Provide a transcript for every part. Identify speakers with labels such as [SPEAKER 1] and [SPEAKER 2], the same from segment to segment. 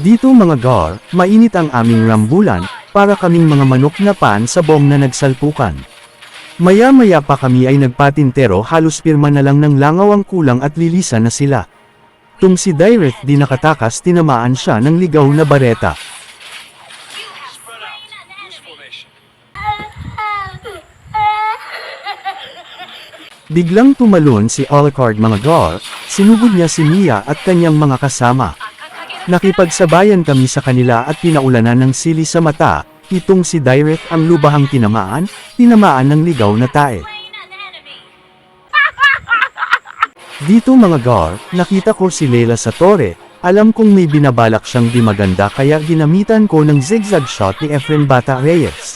[SPEAKER 1] Dito mga gar, mainit ang aming rambulan, para kaming mga manok na pan sa bong na nagsalpukan. Maya-maya pa kami ay nagpatintero, halos pirma na lang ng langaw ang kulang at lilisan na sila. Tung si Direct di nakatakas, tinamaan siya ng ligaw na bareta. Biglang tumalon si Alucard mga gar, sinugod niya si Mia at kanyang mga kasama. Nakipagsabayan kami sa kanila at pinaulanan ng sili sa mata. Itong si Direct ang lubahang tinamaan ng ligaw na tae. Dito mga gar, nakita ko si Layla sa tore, alam kong may binabalak siyang di maganda kaya ginamitan ko ng zigzag shot ni Efren Bata Reyes.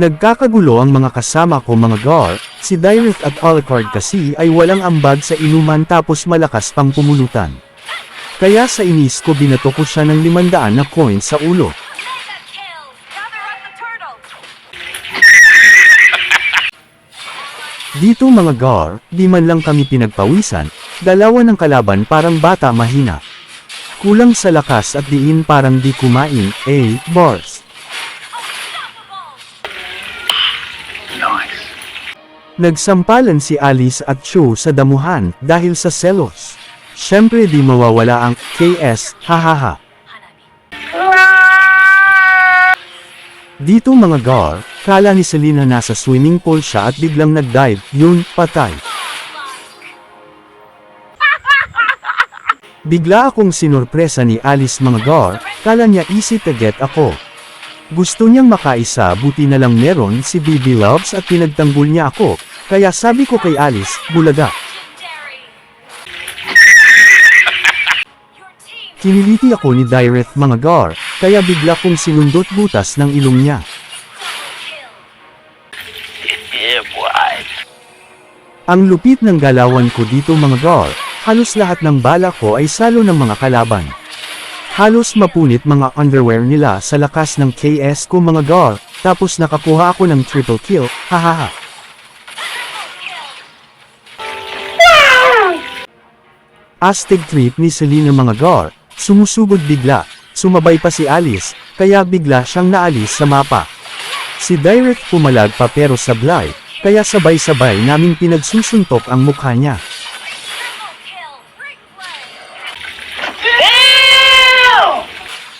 [SPEAKER 1] Nagkakagulo ang mga kasama ko mga gar, si Direct at Alucard kasi ay walang ambag sa inuman tapos malakas pang pumulutan. Kaya sa inis ko binato ko siya ng 500 na coin sa ulo. Dito mga gar, di man lang kami pinagpawisan, dalawa ng kalaban parang bata mahina. Kulang sa lakas at diin parang di kumain, bars. Nagsampalan si Alice at Chu sa damuhan dahil sa selos. Siyempre di mawawala ang KS, hahaha. Dito mga gar, kala ni Selena nasa swimming pool siya at biglang nag-dive, yun, patay. Bigla akong sinurpresa ni Alice mga gar, kala niya easy to get ako. Gusto niyang makaisa, buti na lang meron si Baby Loves at pinagtanggol niya ako, kaya sabi ko kay Alice, bulaga. Kiniliti ako ni Direct mga gar, kaya bigla kong sinundot butas ng ilong niya. Ang lupit ng galawan ko dito mga gar, halos lahat ng bala ko ay salo ng mga kalaban. Halos mapunit mga underwear nila sa lakas ng KS ko mga gar, tapos nakakuha ako ng triple kill, hahaha. Astig trip ni Selena mga gar, sumusugod bigla, sumabay pa si Alice, kaya bigla siyang naalis sa mapa. Si Direct pumalag pa pero sablay, kaya sabay-sabay naming pinagsusuntok ang mukha niya.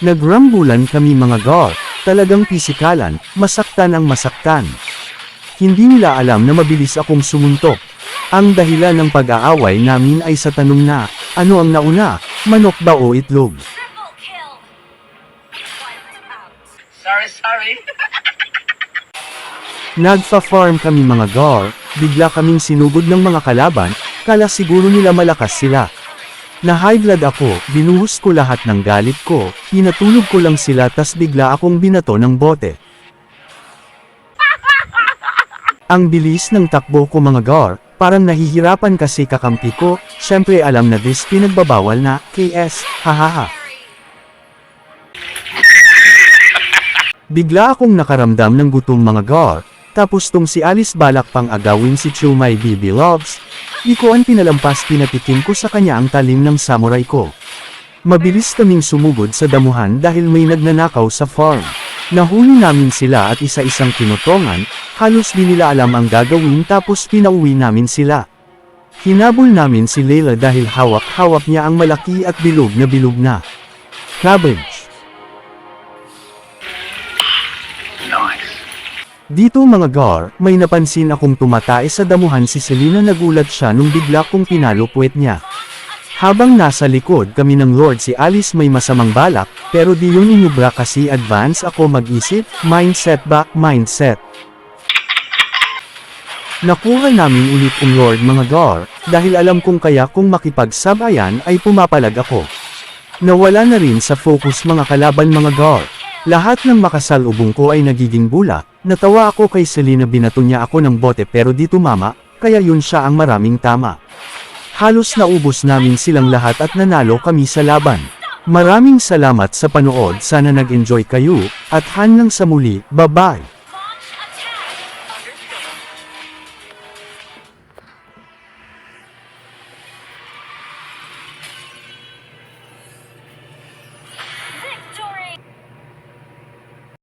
[SPEAKER 1] Nagrambulan kami mga gar, talagang pisikalan, masaktan ang masaktan. Hindi nila alam na mabilis akong sumuntok. Ang dahilan ng pag-aaway namin ay sa tanong na, ano ang nauna, manok ba o itlog? Sorry. Nagfa-farm kami mga gar, bigla kaming sinugod ng mga kalaban, kala siguro nila malakas sila. Na-high blood ako, binuhos ko lahat ng galit ko, pinatulog ko lang sila tas bigla akong binato ng bote. Ang bilis ng takbo ko mga gar, parang nahihirapan kasi kakampi ko, syempre alam na this pinagbabawal na, KS, hahaha. Bigla akong nakaramdam ng gutom mga gar, tapos tong si Alice balak pang agawin si Chu my Baby Loves. Di ko ang pinalampas, pinatikim ko sa kanya ang talim ng samurai ko. Mabilis kaming sumugod sa damuhan dahil may nagnanakaw sa farm. Nahuli namin sila at isa-isang kinutongan, halos di nila alam ang gagawin tapos pinauwi namin sila. Hinabol namin si Layla dahil hawak-hawak niya ang malaki at bilog na. Cabbage. Dito mga gar, may napansin akong tumatay sa damuhan si Selena, nagulat siya nung bigla kong pinalo puwet niya. Habang nasa likod kami ng Lord si Alice may masamang balak, pero di yun inubra kasi advance ako mag-isip, mindset back mindset. Nakuha namin ulit ang Lord mga gar, dahil alam kong kaya kung makipagsabayan ay pumapalag ako. Nawala na rin sa focus mga kalaban mga gar. Lahat ng makasalubong ko ay nagiging bula, natawa ako kay Selena, binato niya ako ng bote pero di tumama, kaya yun siya ang maraming tama. Halos naubos namin silang lahat at nanalo kami sa laban. Maraming salamat sa panood, sana nag-enjoy kayo, at hanggang sa muli, bye-bye!